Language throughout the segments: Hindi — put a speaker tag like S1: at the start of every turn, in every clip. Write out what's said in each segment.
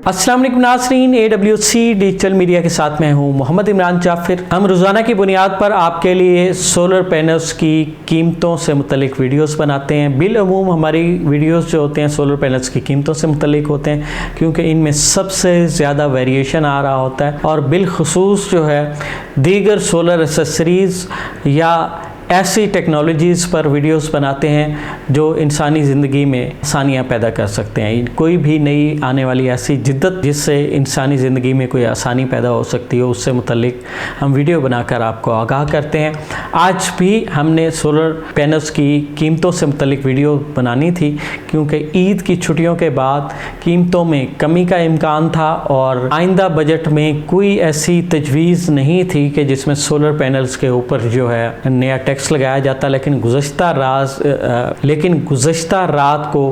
S1: अस्सलाम वालेकुम नाज़रीन, AWC डिजिटल मीडिया के साथ मैं हूं मोहम्मद इमरान जाफिर। हम रोज़ाना की बुनियाद पर आपके लिए सोलर पैनल्स की कीमतों से मुतलिक वीडियोस बनाते हैं। बिलअमूम हमारी वीडियोस जो होते हैं सोलर पैनल्स की कीमतों से मुतलिक होते हैं, क्योंकि इनमें सबसे ज़्यादा वेरिएशन आ रहा होता है और बिलखुसूस जो है दीगर सोलर एसेसरीज़ या ऐसी टेक्नोलॉजीज़ पर वीडियोस बनाते हैं जो इंसानी ज़िंदगी में आसानियाँ पैदा कर सकते हैं। कोई भी नई आने वाली ऐसी जिद्दत जिससे इंसानी ज़िंदगी में कोई आसानी पैदा हो सकती हो, उससे मुतल्लिक हम वीडियो बनाकर आपको आगाह करते हैं। आज भी हमने सोलर पैनल्स की कीमतों से मुतल्लिक वीडियो बनानी थी, क्योंकि ईद की छुट्टियों के बाद कीमतों में कमी का इम्कान था और आइंदा बजट में कोई ऐसी तजवीज़ नहीं थी कि जिसमें सोलर पैनल्स के ऊपर जो है नया टैक्स लगाया जाता। लेकिन गुज़श्ता रात को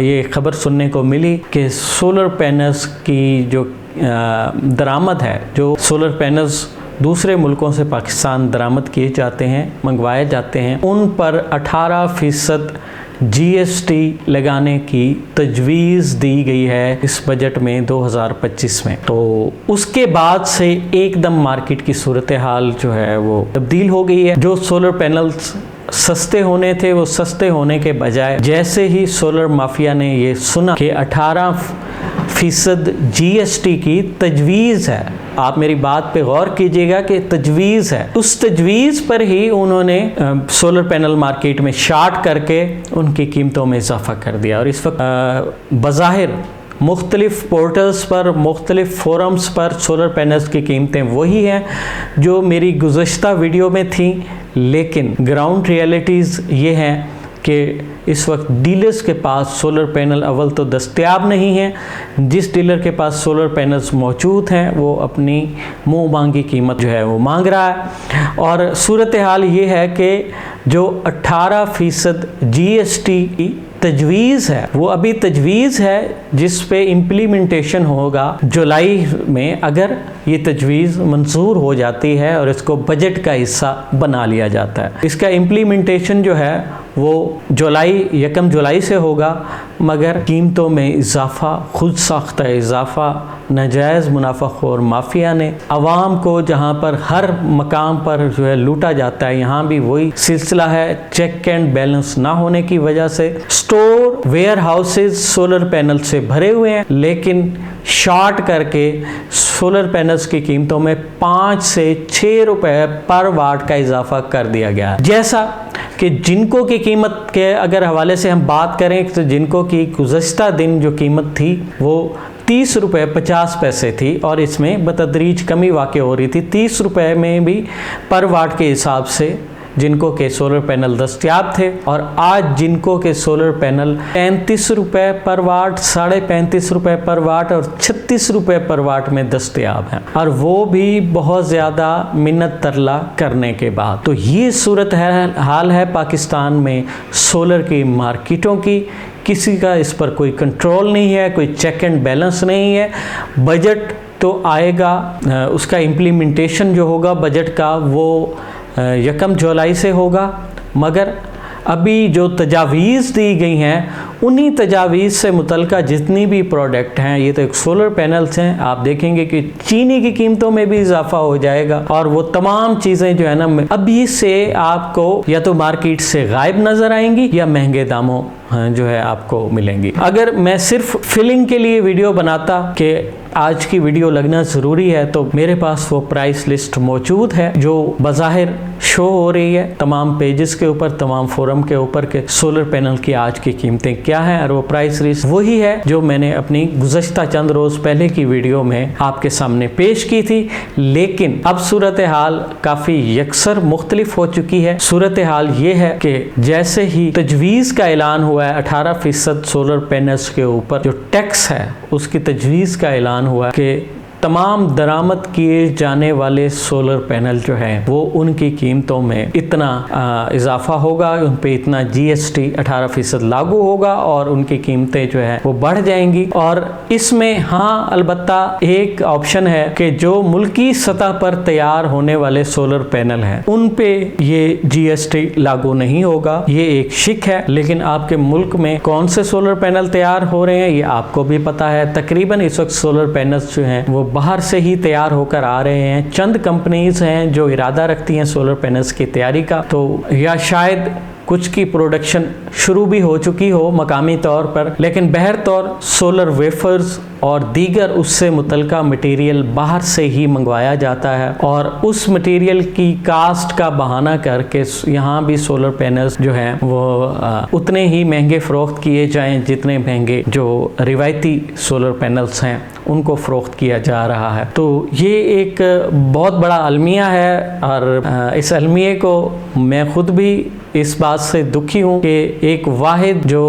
S1: ये ख़बर सुनने को मिली कि सोलर पैनल्स की जो दरामद है, जो सोलर पैनल्स दूसरे मुल्कों से पाकिस्तान दरामद किए जाते हैं, मंगवाए जाते हैं, उन पर 18% GST लगाने की तजवीज़ दी गई है इस बजट में 2025 में। तो उसके बाद से एकदम मार्केट की सूरत हाल जो है वो तब्दील हो गई है। जो सोलर पैनल्स सस्ते होने थे वो सस्ते होने के बजाय जैसे ही सोलर माफिया ने ये सुना कि 18% GST की तजवीज़ है, आप मेरी बात पे गौर कीजिएगा कि तजवीज़ है, उस तजवीज़ पर ही उन्होंने सोलर पैनल मार्केट में शार्ट करके उनकी कीमतों में इजाफा कर दिया। और इस वक्त बज़ाहिर मुख्तलिफ़ पोर्टल्स पर, मुख्तलिफ़ फोरम्स पर सोलर पैनल्स की कीमतें वही हैं जो मेरी गुज़श्ता वीडियो में थी, लेकिन ग्राउंड रियलिटीज़ ये हैं कि इस वक्त डीलर्स के पास सोलर पैनल अव्वल तो दस्तयाब नहीं हैं। जिस डीलर के पास सोलर पैनल्स मौजूद हैं वो अपनी मुँह मांगी कीमत जो है वो मांग रहा है। और सूरत हाल ये है कि जो 18% GST की तजवीज़ है वो अभी तजवीज़ है, जिस पे इम्प्लीमेंटेशन होगा जुलाई में। अगर ये तजवीज़ मंजूर हो जाती है और इसको बजट का हिस्सा बना लिया जाता है, इसका इम्प्लीमेंटेशन जो है वो 1 जुलाई से होगा, मगर कीमतों में इजाफ़ा, खुद साख्ता इजाफ़ा नाजायज़ मुनाफाखोर माफिया ने अवाम को जहाँ पर हर मकाम पर जो है लूटा जाता है, यहाँ भी वही सिलसिला है। चेक एंड बैलेंस ना होने की वजह से store warehouses solar panel से भरे हुए हैं, लेकिन शॉर्ट करके सोलर पैनल्स की कीमतों में 5 से 6 रुपए पर वाट का इजाफा कर दिया गया है। जैसा कि जिनको की कीमत के अगर हवाले से हम बात करें तो जिनको की गुज़श्ता दिन जो कीमत थी वो 30 रुपये 50 पैसे थी और इसमें बतदरीज कमी वाक़ हो रही थी। 30 रुपये में भी पर वाट के हिसाब से जिनको के सोलर पैनल दस्तयाब थे, और आज जिनको के सोलर पैनल 35 रुपये पर वाट, 35.5 रुपये पर वाट और 36 रुपये पर वाट में दस्तयाब हैं, और वो भी बहुत ज़्यादा मिन्नत तरला करने के बाद। तो ये सूरत हाल है पाकिस्तान में सोलर की मार्केटों की। किसी का इस पर कोई कंट्रोल नहीं है, कोई चेक एंड बैलेंस नहीं है। बजट तो आएगा, उसका इम्प्लीमेंटेशन जो होगा बजट का वो 1 जुलाई से होगा, मगर अभी जो तजावीज़ दी गई हैं उन्हीं तजावीज़ से मुतल्लिका जितनी भी प्रोडक्ट हैं, ये तो एक सोलर पैनल्स हैं, आप देखेंगे कि चीनी की कीमतों में भी इजाफा हो जाएगा और वो तमाम चीज़ें जो है ना अभी से आपको या तो मार्केट से गायब नज़र आएंगी या महंगे दामों जो है आपको मिलेंगी। अगर मैं सिर्फ फिलिंग के लिए वीडियो बनाता कि आज की वीडियो लगना ज़रूरी है, तो मेरे पास वो प्राइस लिस्ट मौजूद है जो बज़ाहिर शो हो रही है तमाम पेजेस के ऊपर, तमाम फोरम के ऊपर के सोलर पैनल की आज की कीमतें क्या हैं, और वो प्राइस लिस्ट वही है जो मैंने अपनी गुज़श्ता चंद रोज़ पहले की वीडियो में आपके सामने पेश की थी। लेकिन अब सूरत हाल काफ़ी यकसर मुख्तलिफ हो चुकी है। सूरत हाल ये है कि जैसे ही तजवीज़ का ऐलान हुआ है 18% सोलर पैनल्स के ऊपर जो टैक्स है उसकी तजवीज़ का ऐलान हुआ कि तमाम दरामद किए जाने वाले सोलर पैनल जो हैं वो उनकी कीमतों में इतना इजाफा होगा, उन पे इतना GST 18% लागू होगा और उनकी कीमतें जो है वो बढ़ जाएंगी। और इसमें हाँ अलबत्ता एक ऑप्शन है कि जो मुल्की सतह पर तैयार होने वाले सोलर पैनल हैं उन पे ये GST लागू नहीं होगा, ये एक शिक है। लेकिन आपके मुल्क में कौन से सोलर पैनल तैयार हो रहे हैं ये आपको भी पता है। तकरीबन इस वक्त सोलर पैनल्स जो हैं वो बाहर से ही तैयार होकर आ रहे हैं। चंद कंपनीज हैं जो इरादा रखती हैं सोलर पैनल्स की तैयारी का, तो या शायद कुछ की प्रोडक्शन शुरू भी हो चुकी हो मकामी तौर पर, लेकिन बहर तौर सोलर वेफर्स और दीगर उससे मुतल्लिका मटेरियल बाहर से ही मंगवाया जाता है और उस मटेरियल की कास्ट का बहाना करके यहाँ भी सोलर पैनल्स जो हैं वो उतने ही महंगे फ़रोख्त किए जाएं जितने महंगे जो रिवायती सोलर पैनल्स हैं उनको फ़रोख्त किया जा रहा है। तो ये एक बहुत बड़ा अलमिया है और इस अलमिए को मैं ख़ुद भी इस बात से दुखी हूँ कि एक वाहिद जो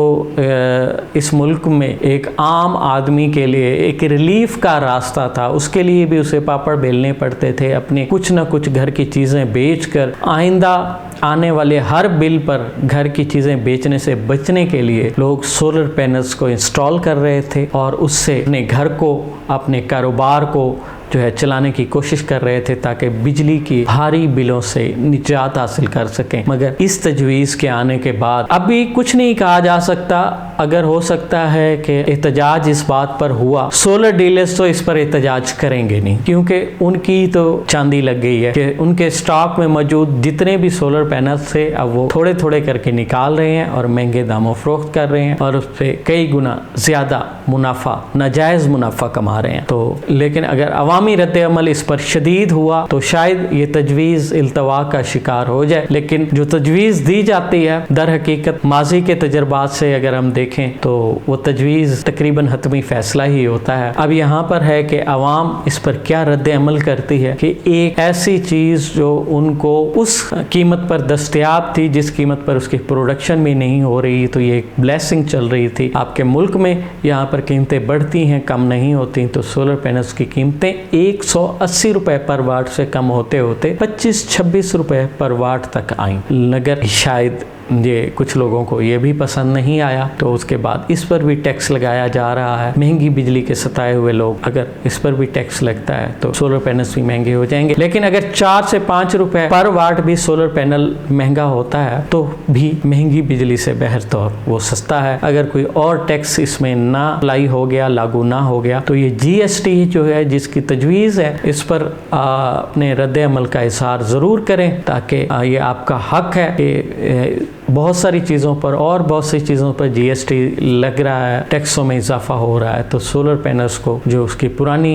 S1: इस मुल्क में एक आम आदमी के लिए एक रिलीफ का रास्ता था, उसके लिए भी उसे पापड़ बेलने पड़ते थे अपने कुछ न कुछ घर की चीज़ें बेचकर। आइंदा आने वाले हर बिल पर घर की चीज़ें बेचने से बचने के लिए लोग सोलर पैनल्स को इंस्टॉल कर रहे थे और उससे अपने घर को, अपने कारोबार को जो है चलाने की कोशिश कर रहे थे ताकि बिजली की भारी बिलों से निजात हासिल कर सकें। मगर इस तजवीज़ के आने के बाद अभी कुछ नहीं कहा जा सकता। अगर हो सकता है कि एहतजाज इस बात पर हुआ, सोलर डीलर्स तो इस पर एहतजाज करेंगे नहीं क्योंकि उनकी तो चांदी लग गई है कि उनके स्टॉक में मौजूद जितने भी सोलर पैनल्स थे अब वो थोड़े थोड़े करके निकाल रहे हैं और महंगे दामों फरोख्त कर रहे हैं और उस पर कई गुना ज़्यादा मुनाफा, नाजायज़ मुनाफा कमा रहे हैं। तो लेकिन अगर अवामी रद्द अमल इस पर शदीद हुआ तो शायद ये तजवीज़ इल्तवा का शिकार हो जाए। लेकिन जो तजवीज़ दी जाती है दर हकीकत माजी के तजर्बात से अगर हम देखें तो वो तजवीज़ तकरीबन हतमी फ़ैसला ही होता है। अब यहाँ पर है कि अवाम इस पर क्या रद्द अमल करती है कि एक ऐसी चीज़ जो उनको उस कीमत पर दस्तयाब थी जिस कीमत पर उसकी प्रोडक्शन भी नहीं हो रही, तो ये एक ब्लेसिंग चल रही थी। आपके मुल्क में यहाँ पर कीमतें बढ़ती हैं, कम नहीं होती, तो सोलर पैनल्स की कीमतें 180 रुपए पर वाट से कम होते होते 25-26 रुपए पर वाट तक आई। मगर शायद ये कुछ लोगों को ये भी पसंद नहीं आया तो उसके बाद इस पर भी टैक्स लगाया जा रहा है। महंगी बिजली के सताए हुए लोग, अगर इस पर भी टैक्स लगता है तो सोलर पैनल्स भी महंगे हो जाएंगे। लेकिन अगर 4 से 5 रुपए पर वाट भी सोलर पैनल महंगा होता है तो भी महंगी बिजली से बहर तौर वो सस्ता है। अगर कोई और टैक्स इसमें ना अप्लाई हो गया, लागू ना हो गया, तो ये GST जो है जिसकी तजवीज़ है इस पर अपने रद्द अमल का इज़हार ज़रूर करें ताकि ये आपका हक है कि बहुत सारी चीज़ों पर और बहुत सी चीज़ों पर GST लग रहा है, टैक्सों में इजाफा हो रहा है, तो सोलर पैनल्स को जो उसकी पुरानी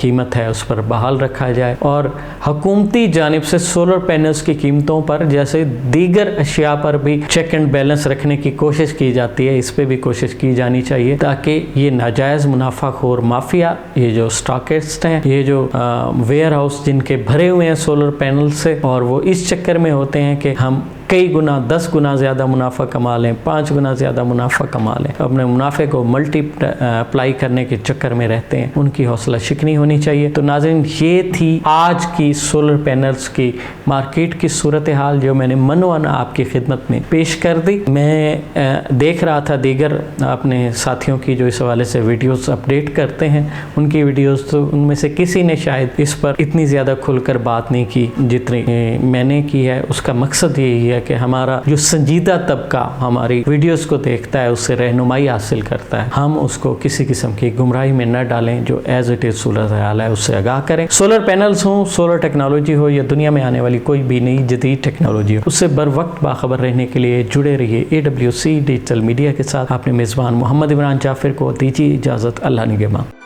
S1: कीमत है उस पर बहाल रखा जाए और हुकूमती जानिब से सोलर पैनल्स की कीमतों पर जैसे दीगर अशिया पर भी चेक एंड बैलेंस रखने की कोशिश की जाती है, इस पर भी कोशिश की जानी चाहिए ताकि ये नाजायज़ मुनाफाखोर माफिया, ये जो स्टॉकिस्ट हैं, ये जो वेयर हाउस जिनके भरे हुए हैं सोलर पैनल से, और वो इस चक्कर में होते हैं कि हम कई गुना 10 गुना ज़्यादा मुनाफा कमा लें, 5 गुना ज़्यादा मुनाफा कमा लें, अपने मुनाफे को मल्टीप्लाई करने के चक्कर में रहते हैं, उनकी हौसला शिकनी होनी चाहिए। तो नाज़रीन, ये थी आज की सोलर पैनल्स की मार्केट की सूरत हाल जो मैंने मनवन आपकी खिदमत में पेश कर दी। मैं देख रहा था दीगर अपने साथियों की जो इस हवाले से वीडियोज़ अपडेट करते हैं, उनकी वीडियोज़, तो उनमें से किसी ने शायद इस पर इतनी ज़्यादा खुलकर बात नहीं की जितनी मैंने की है। उसका मकसद यही है कि हमारा जो संजीदा तबका हमारी वीडियोस को देखता है उससे रहनुमाई हासिल करता है, हम उसको किसी किस्म की गुमराही में न डालें, जो एज इट इज़ सूरत हाल है उससे आगाह करें। सोलर पैनल्स हो, सोलर टेक्नोलॉजी हो या दुनिया में आने वाली कोई भी नई जदीद टेक्नोलॉजी हो, उससे बर वक्त बाखबर रहने के लिए जुड़े रहिए AWC डिजिटल मीडिया के साथ। अपने मेज़बान मोहम्मद इमरान जाफिर को दीजिए इजाज़त। अल्लाह निगहबान।